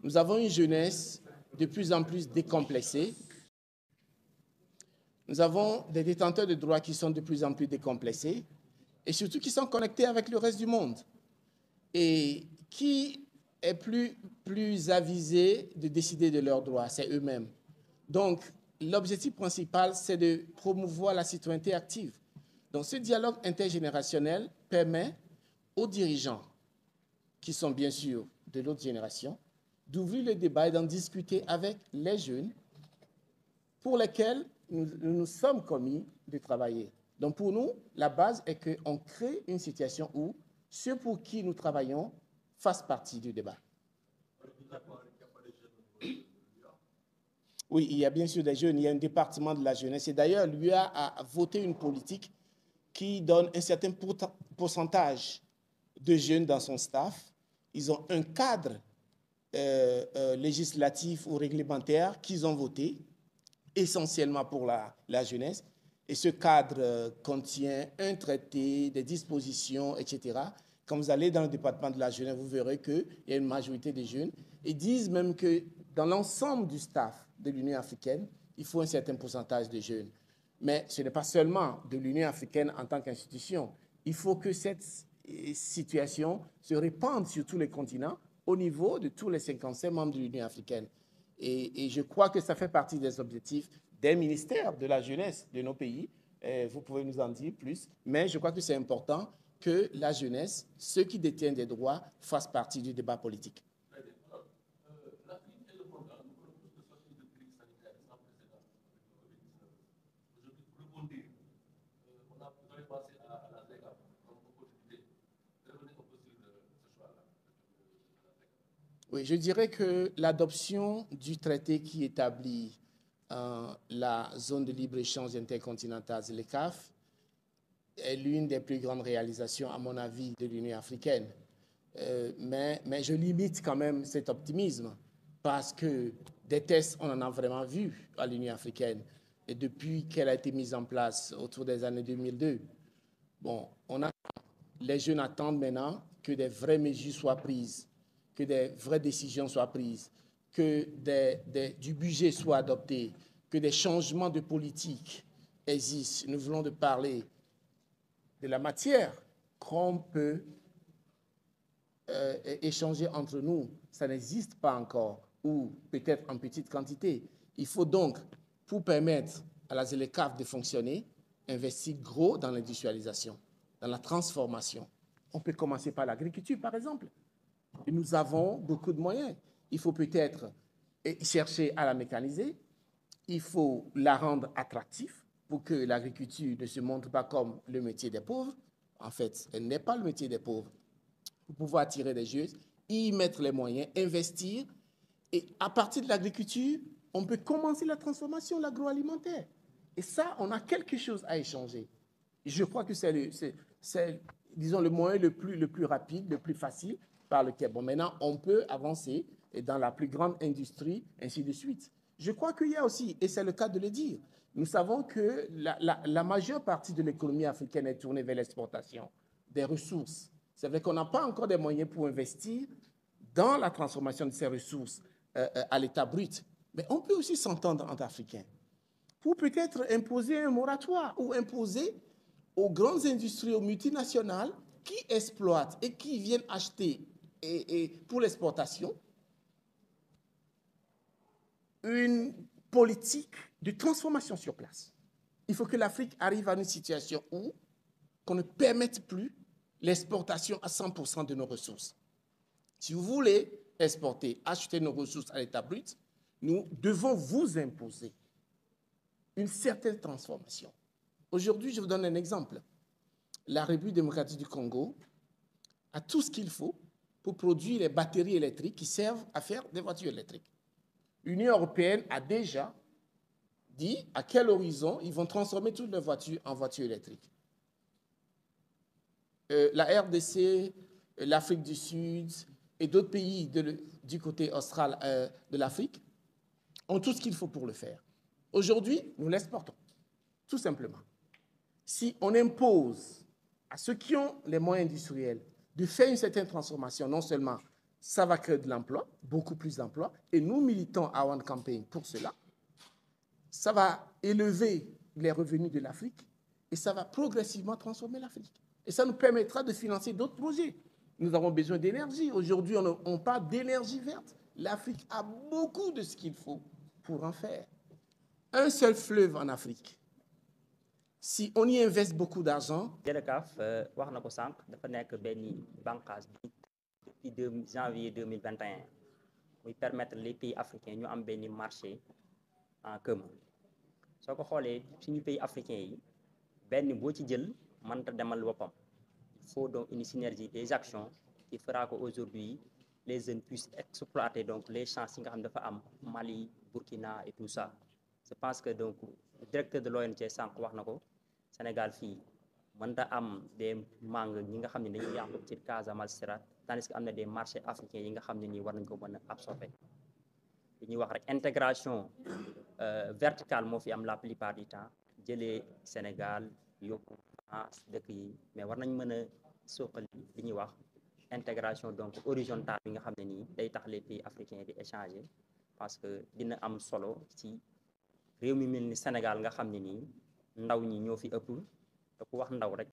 Nous avons une jeunesse de plus en plus décomplexée. Nous avons des détenteurs de droits qui sont de plus en plus décomplexés et surtout qui sont connectés avec le reste du monde. Et qui est plus avisé de décider de leurs droits? C'est eux-mêmes. Donc, l'objectif principal, c'est de promouvoir la citoyenneté active. Donc, ce dialogue intergénérationnel permet aux dirigeants, qui sont bien sûr de l'autre génération, d'ouvrir le débat et d'en discuter avec les jeunes pour lesquels nous nous sommes commis de travailler. Donc, pour nous, la base est qu'on crée une situation où ceux pour qui nous travaillons fassent partie du débat. Oui, il y a bien sûr des jeunes, il y a un département de la jeunesse. Et d'ailleurs, l'UA a voté une politique qui donne un certain pourcentage de jeunes dans son staff. Ils ont un cadre législatif ou réglementaire qu'ils ont voté, essentiellement pour la jeunesse. Et ce cadre contient un traité, des dispositions, etc. Quand vous allez dans le département de la jeunesse, vous verrez qu'il y a une majorité de jeunes. Ils disent même que dans l'ensemble du staff de l'Union africaine, il faut un certain pourcentage de jeunes. Mais ce n'est pas seulement de l'Union africaine en tant qu'institution. Il faut que cette situation se répande sur tous les continents au niveau de tous les 55 membres de l'Union africaine. Et je crois que ça fait partie des objectifs des ministères de la jeunesse de nos pays. Vous pouvez nous en dire plus, mais je crois que c'est important que la jeunesse, ceux qui détiennent des droits, fassent partie du débat politique. Oui, je dirais que l'adoption du traité qui établit la zone de libre-échange intercontinentale, le CAF, est l'une des plus grandes réalisations, à mon avis, de l'Union africaine. Mais je limite quand même cet optimisme parce que des tests, on en a vraiment vu à l'Union africaine. Et depuis qu'elle a été mise en place autour des années 2002, bon, les jeunes attendent maintenant que des vraies mesures soient prises, que des vraies décisions soient prises, que du budget soit adopté, que des changements de politique existent. Nous voulons de parler de la matière qu'on peut échanger entre nous. Ça n'existe pas encore, ou peut-être en petite quantité. Il faut donc, pour permettre à la ZLECAf de fonctionner, investir gros dans l'industrialisation, dans la transformation. On peut commencer par l'agriculture, par exemple. Et nous avons beaucoup de moyens. Il faut peut-être chercher à la mécaniser. Il faut la rendre attractive pour que l'agriculture ne se montre pas comme le métier des pauvres. En fait, elle n'est pas le métier des pauvres. Pour pouvoir attirer des jeunes, y mettre les moyens, investir. Et à partir de l'agriculture, on peut commencer la transformation, l'agroalimentaire. Et ça, on a quelque chose à échanger. Je crois que c'est disons, le moyen le plus rapide, le plus facile par lequel, bon, maintenant, on peut avancer dans la plus grande industrie, ainsi de suite. Je crois qu'il y a aussi, et c'est le cas de le dire, nous savons que la majeure partie de l'économie africaine est tournée vers l'exportation des ressources. C'est vrai qu'on n'a pas encore des moyens pour investir dans la transformation de ces ressources à l'état brut, mais on peut aussi s'entendre entre Africains pour peut-être imposer un moratoire ou imposer aux grandes industries, aux multinationales qui exploitent et qui viennent acheter pour l'exportation une politique de transformation sur place. Il faut que l'Afrique arrive à une situation où qu'on ne permette plus l'exportation à 100% de nos ressources. Si vous voulez exporter, acheter nos ressources à l'état brut, nous devons vous imposer une certaine transformation. Aujourd'hui, je vous donne un exemple. La République démocratique du Congo a tout ce qu'il faut pour produire les batteries électriques qui servent à faire des voitures électriques. L'Union européenne a déjà dit à quel horizon ils vont transformer toutes leurs voitures en voitures électriques. La RDC, l'Afrique du Sud et d'autres pays du côté austral de l'Afrique ont tout ce qu'il faut pour le faire. Aujourd'hui, nous l'exportons, tout simplement. Si on impose à ceux qui ont les moyens industriels de faire une certaine transformation, non seulement ça va créer de l'emploi, beaucoup plus d'emplois, et nous militons à One Campaign pour cela. Ça va élever les revenus de l'Afrique et ça va progressivement transformer l'Afrique. Et ça nous permettra de financer d'autres projets. Nous avons besoin d'énergie. Aujourd'hui, on parle d'énergie verte. L'Afrique a beaucoup de ce qu'il faut pour en faire. Un seul fleuve en Afrique. Si on y investe beaucoup d'argent. JELECAf wax na ko sànq dafa nekk benn bànqaas bi depuis janvier 2021 muy permettre les pays africains ñu am benn marché en commun soo ko xoolee suñu pays africains yi benn boo ci jël mënta demal boppam il faut donc une synergie des actions qui fera qu'aujourd'hui les jeunes puissent exploiter donc les chances yi nga xam ne dafa am Mali, Burkina et tout ça. Je pense que donc le directeur de l'ONG sànq wax na ko Sénégal fii mënta am des mangues ñi nga xam ne dañuy yàqu ci Casamance tandis que am na des marchés africains yi nga xam ne nii war nañ ko mën a absorber li ñuy wax rek intégration verticale moo fi am la plupart du temps jëlee Sénégal yóbbu France dëkk yi mais war nañ mën a suqali li ñuy wax intégration donc horizontale bi nga xam ne nii day tax les pays africains di échanger parce que dina am solo ci réew mi mel ni Sénégal nga xam ne nii ndaw ñi ñoo fi ëpp te ku wax ndaw rek